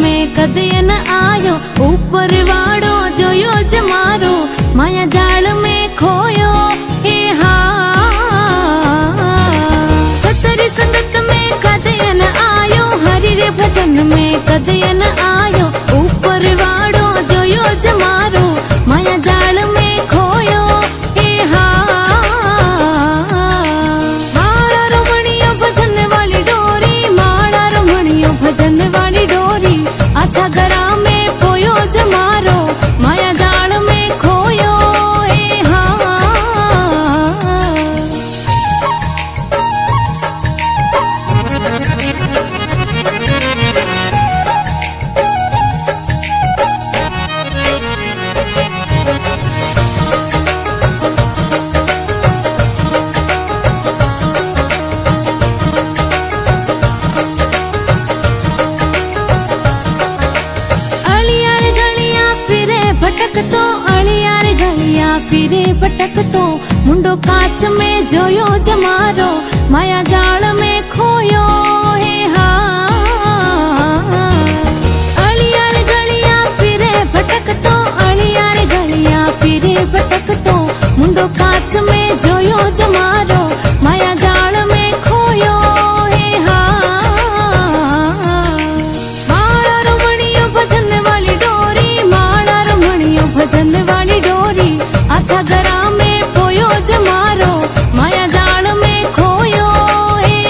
में कदयन आयो, ऊपर वाड़ो जोयो ज मारो, माया जाल में खोयो हे सतरी संगत में कदयन आयो, हरि रे भजन में कदयन आयो, ऊपर वाड़ो जोयो ज मारो, माया जाल में खोयो हे माड़ा रमणियो भजन वाली डोरी, माड़ा रमणियो भजन वाली डोरी, अच्छा गरा में पोयो ज मारो, माया जाल में खोयो हे भटकतो अलियार गलिया फिरे भटकतो, मुंडो काच में जोयो जमारो, माया जाल में खोयो हे अलियार गलिया फिरे भटकतो, अलियार गलिया फिरे भटकतो, मुंडो काच में जोयो जमारो, माया जाल में खोयो हे माड़ा रमणियो भजन वाली डोरी, माड़ा रमणियो भजन वाली डोरी, अच्छा गरा में पोयो ज मारो, माया जाल में खोयो हे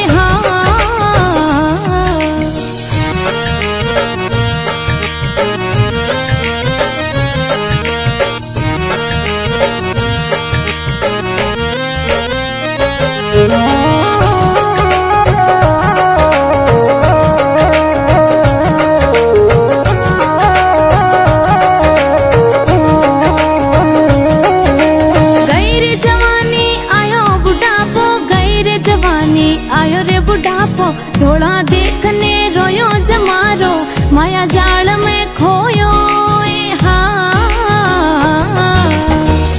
आयो रे बुढ़ापो, धोला देखने रोयो जमारो, माया जाल में खोयो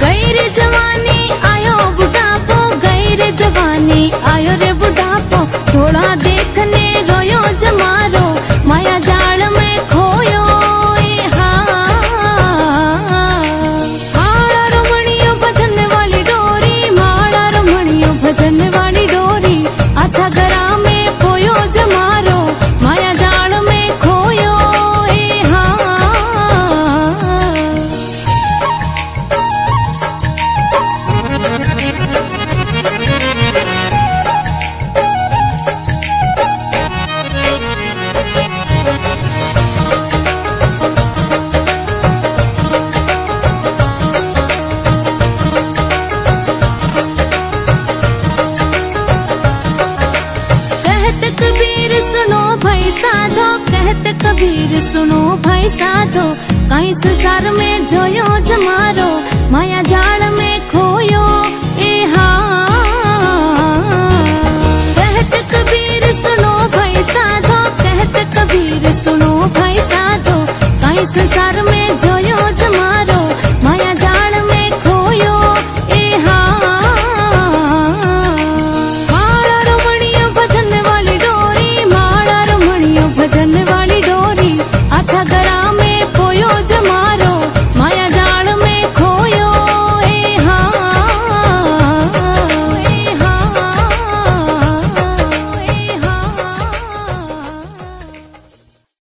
गई रे जवानी आयो बुढ़ापो, गई रे जवानी आयो रे बुढ़ापो, धोला देखने रोयो जमारो, माया जाल में खोयो माड़ा रमणियो भजन वाली डोरी, माड़ा रमणियो भजन वाली डोरी, अच्छा गरा में पोयो ज मारो, माया जाल में खोयो हे कहत कबीर सुनो भाई साधो, कहीं संसार में जोयो जमारो, माया जाल में